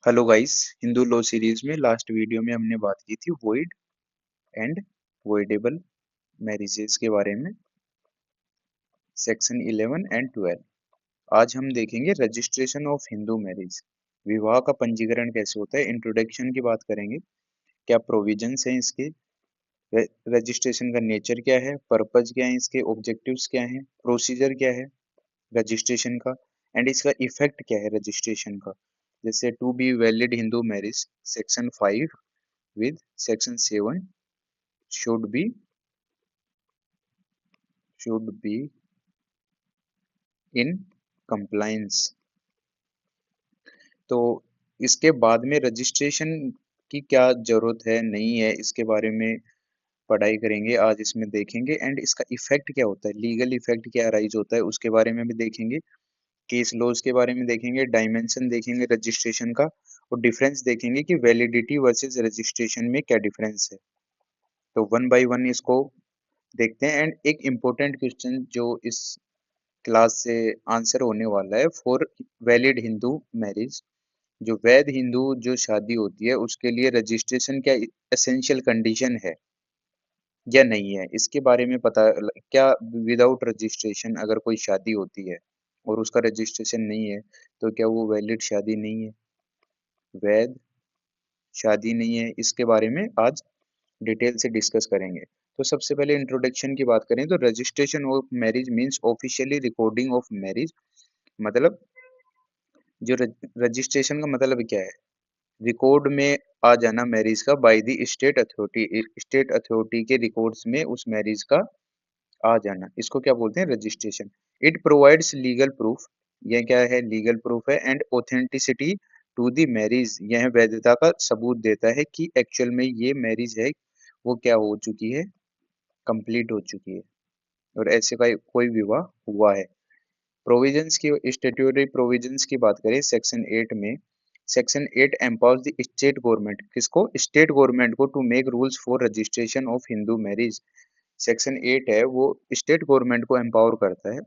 Hello guys. Hindu law series में last video में हमने बात की थी वॉइड एंड वॉइडेबल मैरिजेस के बारे में, सेक्शन 11 एंड 12। आज हम देखेंगे रजिस्ट्रेशन ऑफ हिंदू मैरिज, विवाह का पंजीकरण कैसे होता है। इंट्रोडक्शन की बात करेंगे, क्या प्रोविजंस हैं इसके, रजिस्ट्रेशन का नेचर क्या है, पर्पज क्या है इसके, ऑब्जेक्टिव्स क्या हैं, प्रोसीजर क्या है रजिस्ट्रेशन का, एंड इसका इफेक्ट क्या है रजिस्ट्रेशन का। जैसे to be valid Hindu marriage section 5 with section 7 should be should be in compliance। तो इसके बाद में रजिस्ट्रेशन की क्या जरूरत है नहीं है, इसके बारे में पढ़ाई करेंगे आज, इसमें देखेंगे। एंड इसका इफेक्ट क्या होता है, लीगल इफेक्ट क्या अराइज होता है उसके बारे में भी देखेंगे। केस लॉज के बारे में देखेंगे, डायमेंशन देखेंगे रजिस्ट्रेशन का, और डिफरेंस देखेंगे कि वैलिडिटी वर्सेस रजिस्ट्रेशन में क्या डिफरेंस है। तो वन बाय वन इसको देखते हैं। एंड एक इम्पोर्टेंट क्वेश्चन जो इस क्लास से आंसर होने वाला है, फॉर वैलिड हिंदू मैरिज, जो वैध हिंदू जो शादी होती है उसके लिए रजिस्ट्रेशन क्या एसेंशियल कंडीशन है या नहीं है, इसके बारे में पता। क्या विदाउट रजिस्ट्रेशन अगर कोई शादी होती है और उसका रजिस्ट्रेशन नहीं है तो क्या वो वैलिड शादी नहीं है, वैध शादी नहीं है, इसके बारे में आज डिटेल से डिस्कस करेंगे। तो सबसे पहले इंट्रोडक्शन की बात करें तो registration of marriage means officially recording of marriage. मतलब जो रजिस्ट्रेशन का मतलब क्या है, रिकॉर्ड में आ जाना मैरिज का by the state authority, state authority के रिकॉर्ड्स में उस मैरिज का आ जाना, इसको क्या बोलते हैं registration. It provides legal proof, यह क्या है लीगल प्रूफ है, and authenticity to the marriage, यह वैधता का सबूत देता है कि एक्चुअल में ये मैरिज है वो क्या हो चुकी है, कंप्लीट हो चुकी है और ऐसे का कोई विवाह हुआ है। प्रोविजंस की, स्टैट्यूटरी प्रोविजंस की बात करें सेक्शन 8 में, section 8 empowers the state government, किसको, स्टेट गवर्नमेंट को, to make rules for registration of Hindu marriage. Section 8 है वो स्टेट गवर्नमेंट को एम्पावर करता है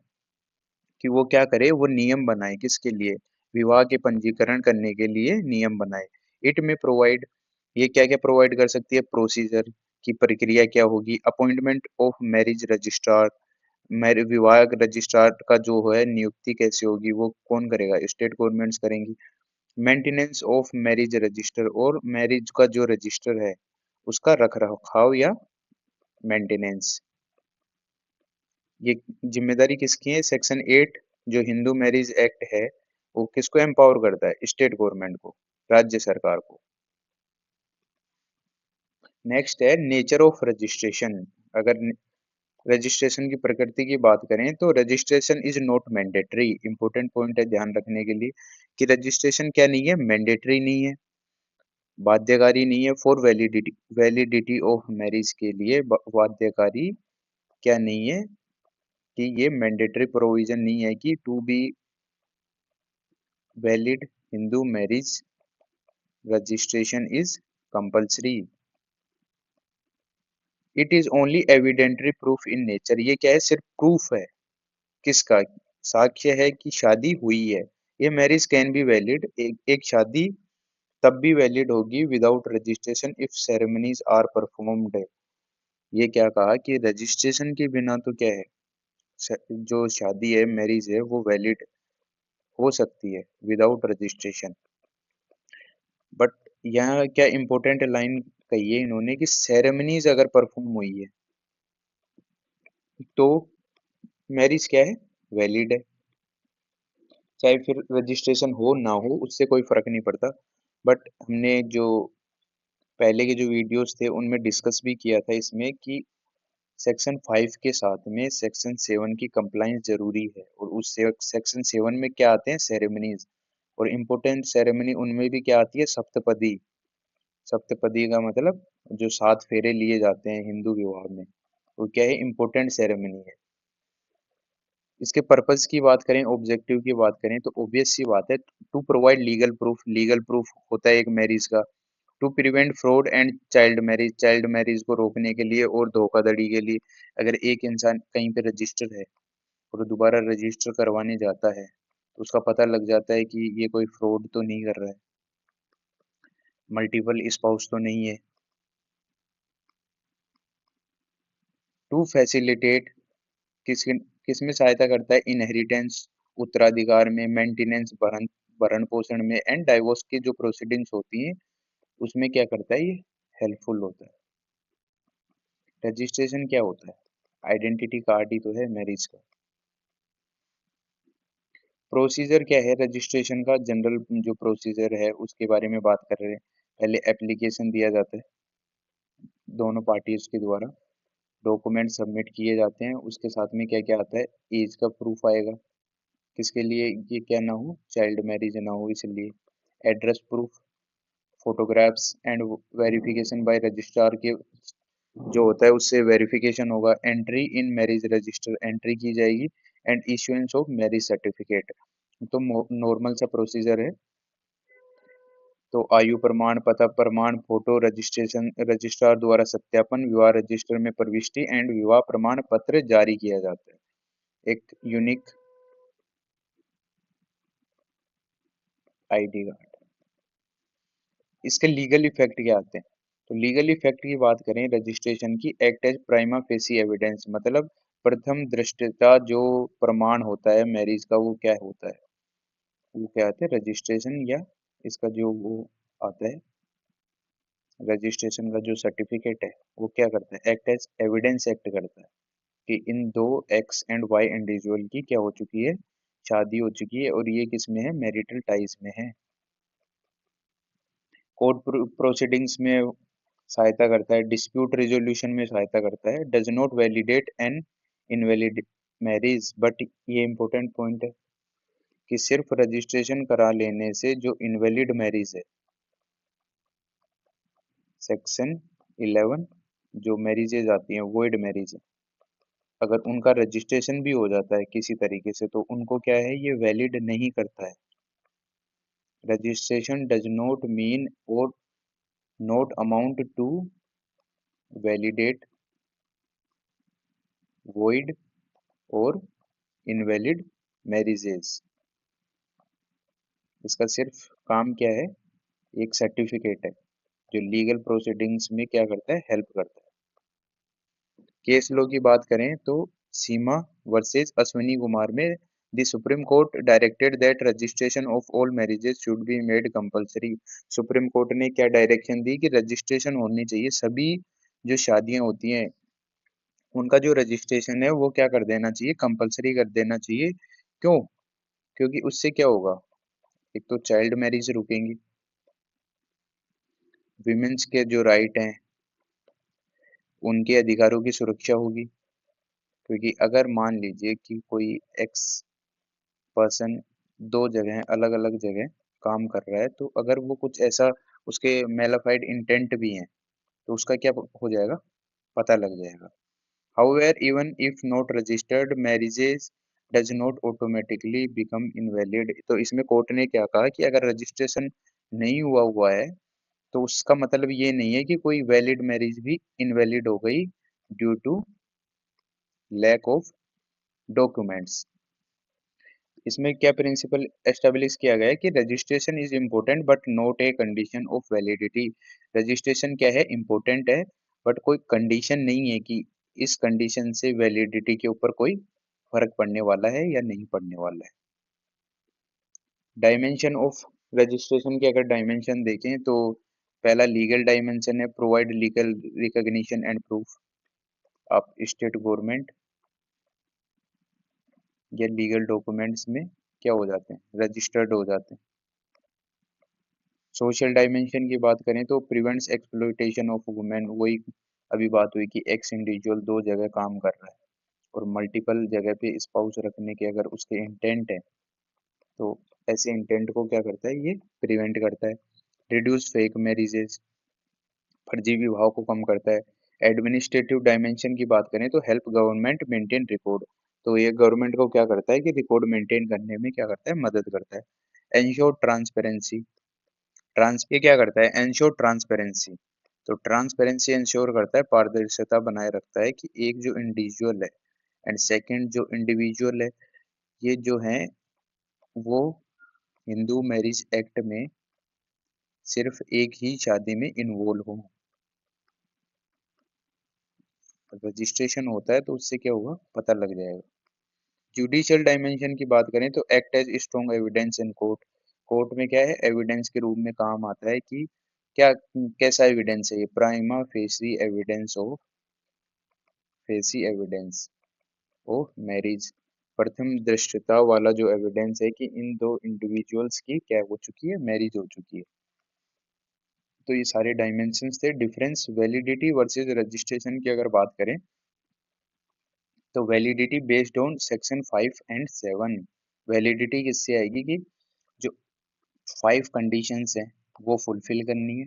कि वो क्या करे, वो नियम बनाए किसके लिए, विवाह के पंजीकरण करने के लिए नियम बनाए। इट में प्रोवाइड, ये क्या क्या प्रोवाइड कर सकती है, प्रोसीजर की प्रक्रिया क्या होगी, appointment of marriage registrar, marriage विवाह रजिस्ट्रार का जो है नियुक्ति कैसे होगी, वो कौन करेगा, स्टेट गवर्नमेंट्स करेंगी। मेंटेनेंस ऑफ मैरिज रजिस्टर, और मैरिज का जो रजिस्टर है उसका रख रखाव या मेंटेनेंस, ये जिम्मेदारी किसकी है। सेक्शन 8 जो हिंदू मैरिज एक्ट है वो किसको एम्पावर करता है, स्टेट गवर्नमेंट को, राज्य सरकार को। नेक्स्ट है नेचर ऑफ रजिस्ट्रेशन। अगर रजिस्ट्रेशन की प्रकृति की बात करें तो registration is not mandatory, important point है ध्यान रखने के लिए कि रजिस्ट्रेशन क्या नहीं है, मैंडेटरी नहीं है, बाध्यकारी नहीं है। For validity, validity of marriage के लिए बाध्यकारी क्या नहीं है, कि ये मैंडेटरी प्रोविजन नहीं है कि to be valid Hindu marriage registration is compulsory. It is only evidentiary proof in nature, ये क्या है, सिर्फ प्रूफ है किसका, साक्ष्य है कि शादी हुई है। ये मैरिज कैन बी वैलिड, एक शादी तब भी वैलिड होगी without registration if ceremonies are performed. ये क्या कहा कि रजिस्ट्रेशन के बिना तो क्या है, जो शादी है मैरिज है वो वैलिड हो सकती है विदाउट रजिस्ट्रेशन। बट यहाँ क्या इम्पोर्टेंट लाइन कही है इन्होंने कि सेरेमनीज अगर परफॉर्म हुई है तो मैरिज क्या है, वैलिड है, चाहे फिर रजिस्ट्रेशन हो ना हो उससे कोई फर्क नहीं पड़ता। बट हमने जो पहले के जो वीडियोस थे उनमें डिस्कस भी किया था इसमें कि सेक्शन 5 के साथ में सेक्शन 7 की कंप्लाइंस जरूरी है, और उस सेक्शन 7 में क्या आते हैं, सेरेमनीज, और इम्पोर्टेंट सेरेमनी उनमें भी क्या आती है, सप्तपदी। सप्तपदी का मतलब जो 7 फेरे लिए जाते हैं हिंदू विवाह में, वो क्या है, इम्पोर्टेंट सेरेमनी है। इसके पर्पस की बात करें, ऑब्जेक्टिव की बात करें तो ऑब्वियस सी बात है, to provide legal proof, legal proof होता है एक मैरिज का। To prevent fraud and child marriage, child marriage को रोकने के लिए और धोखाधड़ी के लिए। अगर एक इंसान कहीं पे रजिस्टर है और दोबारा रजिस्टर करवाने जाता है तो उसका पता लग जाता है कि ये कोई फ्रॉड तो नहीं कर रहा है, मल्टीपल स्पाउस तो नहीं है। टू फैसिलिटेट किस किस में सहायता करता है? इनहेरिटेंस, उत्तराधिकार में, मेंटेनेंस, भरण भरण पोषण में, एंड डाइवोर्स की जो प्रोसीडिंग्स होती हैं उसमें क्या करता है ये? हेल्पफुल होता है। रजिस्ट्रेशन क्या होता है? आइडेंटिटी कार्ड ही तो है मैरिज का। प्रोसीजर क्या है रजिस्ट्रेशन का? जनरल जो प्रोसीजर है उसके बारे में बात कर रहे हैं। पहले एप्लीकेशन दिया जाता है दोनों पार्टीज के द्वारा, डॉक्यूमेंट सबमिट किए जाते हैं, उसके साथ में क्या क्या आता है? एज का प्रूफ आएगा, किसके लिए? ये क्या ना हो, चाइल्ड मैरिज ना हो इसलिए। Address proof, photographs and verification bye registrar के जो होता है उससे वेरिफिकेशन होगा। Entry in marriage register, entry की जाएगी। And issuance of marriage certificate. तो नॉर्मल सा प्रोसीजर है। तो आयु प्रमाण, पता प्रमाण, फोटो, रजिस्ट्रेशन, रजिस्ट्रार द्वारा सत्यापन, विवाह रजिस्टर में प्रविष्टि एंड विवाह प्रमाण पत्र जारी किया जाता है। एक यूनिक आईडी कार्ड। इसके लीगल इफेक्ट क्या आते हैं? तो लीगल इफेक्ट की बात करें रजिस्ट्रेशन की, act as prima facie evidence, मतलब प्रथम दृष्टता जो प्रमाण होता है मैरिज का वो क्या होता है? वो क्या आता है? रजिस्ट्रेशन, या इसका जो वो आता है रजिस्ट्रेशन का जो सर्टिफिकेट है वो क्या करता है? एक्ट एज एविडेंस एक्ट करता है कि इन दो एक्स एंड वाई इंडिविजुअल की क्या हो चुकी है? शादी हो चुकी है, और ये किस में है? मैरिटल टाइज में है। कोर्ट प्रोसीडिंग्स में सहायता करता है, डिस्प्यूट रिजोल्यूशन में सहायता करता है, does not validate N invalid marriage, but ये इंपॉर्टेंट पॉइंट है कि सिर्फ रजिस्ट्रेशन करा लेने से जो इनवैलिड मैरिज है, सेक्शन 11 जो मैरिजेज आती हैं वॉइड मैरिज, अगर उनका रजिस्ट्रेशन भी हो जाता है किसी तरीके से तो उनको क्या है? ये वैलिड नहीं करता है। Registration does not mean or not amount to validate void or invalid marriages. इसका सिर्फ काम क्या है? एक सर्टिफिकेट है जो लीगल प्रोसीडिंग्स में क्या करता है? हेल्प करता है। केस लॉ की बात करें तो सीमा वर्सेस अश्विनी कुमार में the supreme court directed that registration of all marriages should be made compulsory. Supreme court ने क्या डायरेक्शन दी? कि रजिस्ट्रेशन होनी चाहिए, सभी जो शादियां होती हैं उनका जो रजिस्ट्रेशन है वो क्या कर देना चाहिए? कंपलसरी कर देना चाहिए। क्यों? क्योंकि उससे क्या होगा? एक तो चाइल्ड मैरिज रुकेंगी, विमेंस के जो राइट हैं उनके अधिकारों की सुरक्षा होगी। क्योंकि अगर मान लीजिए कि कोई एक्स पर्सन दो जगह अलग अलग जगह काम कर रहा है, तो अगर वो कुछ ऐसा उसके मेलाफाइड इंटेंट भी हैं तो उसका क्या हो जाएगा? पता लग जाएगा। However, even if not registered, marriages does not automatically become invalid। तो इसमें कोर्ट ने क्या कहा कि अगर रजिस्ट्रेशन नहीं हुआ हुआ है तो उसका मतलब ये नहीं है कि कोई वैलिड मैरिज भी इनवैलिड हो गई due to lack of documents. इसमें क्या प्रिंसिपल एस्टेब्लिश किया गया है कि registration is important but not a condition of validity. Registration क्या है? इम्पोर्टेंट है, बट कोई कंडीशन नहीं है कि इस कंडीशन से वैलिडिटी के ऊपर कोई फर्क पड़ने वाला है या नहीं पड़ने वाला है। डायमेंशन ऑफ रजिस्ट्रेशन के अगर डायमेंशन देखें तो पहला लीगल डायमेंशन है, provide legal recognition and proof. आप स्टेट गवर्नमेंट या लीगल डॉक्यूमेंट्स में क्या हो जाते हैं? रजिस्टर्ड हो जाते हैं। सोशल डायमेंशन की बात करें तो प्रिवेंट्स एक्सप्लॉइटेशन ऑफ वुमेन। वही अभी बात हुई कि एक्स इंडिविजुअल दो जगह काम कर रहा है और मल्टीपल जगह पे स्पाउस रखने के अगर उसके इंटेंट है तो ऐसे इंटेंट को क्या करता है? ये प्रिवेंट करता है। रिड्यूस फेक मैरिजेस, फर्जी विवाह को कम करता है। एडमिनिस्ट्रेटिव डायमेंशन की बात करें तो हेल्प गवर्नमेंट मेंटेन रिकॉर्ड। तो ये गवर्नमेंट को क्या करता है? कि रिकॉर्ड मेंटेन करने में क्या करता है? मदद करता है। एंश्योर ट्रांसपेरेंसी, ट्रांस ये क्या करता है? Ensure transparency. तो ट्रांसपेरेंसी इंश्योर करता है, पारदर्शिता बनाए रखता है कि एक जो इंडिविजुअल है एंड सेकंड जो इंडिविजुअल है ये जो है वो हिंदू मैरिज एक्ट में सिर्फ एक ही शादी में इन्वॉल्व हो। रजिस्ट्रेशन होता है तो उससे क्या होगा, पता लग जाएगा। जुडिशियल डायमेंशन की बात करें तो act as strong evidence in court. Court में क्या है, एविडेंस के रूप में काम आता है कि क्या, कैसा एविडेंस है ये, prima facie evidence of, facie evidence of marriage, प्रथम दृष्टता वाला जो एविडेंस है कि इन दो इंडिविजुअल्स की क्या हो चुकी है, मैरिज हो चुकी है। तो ये सारे डायमेंशंस थे। डिफरेंस वैलिडिटी वर्सेस रजिस्ट्रेशन की अगर बात करें तो validity based on section 5 and 7। Validity किससे आएगी कि जो 5 कंडीशंस हैं वो फुलफिल करनी है,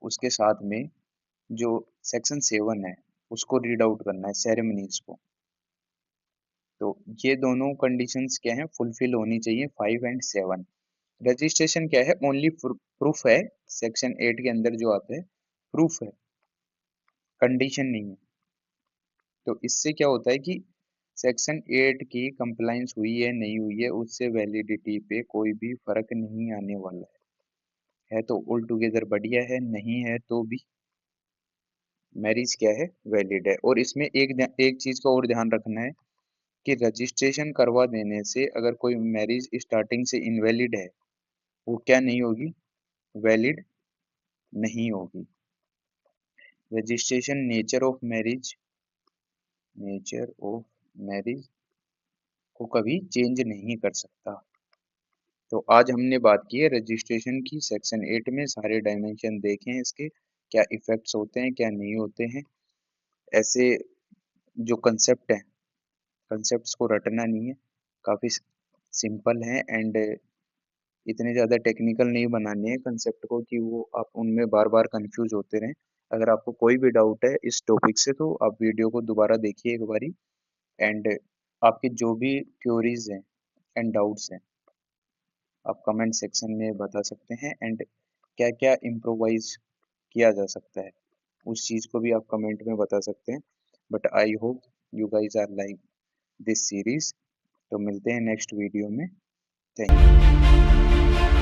उसके साथ में जो सेक्शन 7 है उसको रीड आउट करना है, सेरेमनीज को। तो ये दोनों कंडीशंस क्या है, फुलफिल होनी चाहिए, 5 एंड 7। रजिस्ट्रेशन क्या है, ओनली प्रूफ है, सेक्शन 8 के अंदर जो आता है प्रूफ है, कंडीशन नहीं है। तो इससे क्या होता है कि सेक्शन 8 की कंप्लाइंस हुई है नहीं हुई है उससे वैलिडिटी पे कोई भी फर्क नहीं आने वाला है तो ऑल टुगेदर बढ़िया है, नहीं है तो भी मैरिज क्या है, वैलिड है। और इसमें एक चीज का और ध्यान रखना है कि रजिस्ट्रेशन करवा देने से अगर कोई मैरिज स्टार्टिंग से इनवैलिड है वो क्या नहीं होगी, वैलिड नहीं होगी। रजिस्ट्रेशन नेचर ऑफ मैरिज को कभी चेंज नहीं कर सकता। तो आज हमने बात की है रजिस्ट्रेशन की, सेक्शन 8 में सारे डायमेंशन देखे हैं इसके, क्या इफेक्ट्स होते हैं क्या नहीं होते हैं। ऐसे जो कंसेप्ट है, कंसेप्ट्स को रटना नहीं है, काफ़ी सिंपल है एंड इतने ज़्यादा टेक्निकल नहीं बनाने हैं कंसेप्ट को कि वो आप उनमें बार बार कंफ्यूज होते रहें। अगर आपको कोई भी डाउट है इस टॉपिक से तो आप वीडियो को दोबारा देखिए एक बारी, एंड आपकी जो भी क्योरीज हैं एंड डाउट्स हैं आप कमेंट सेक्शन में बता सकते हैं, एंड क्या क्या इम्प्रोवाइज किया जा सकता है उस चीज़ को भी आप कमेंट में बता सकते हैं। But I hope you guys are like this series. तो मिलते हैं नेक्स्ट वीडियो में। Thank you.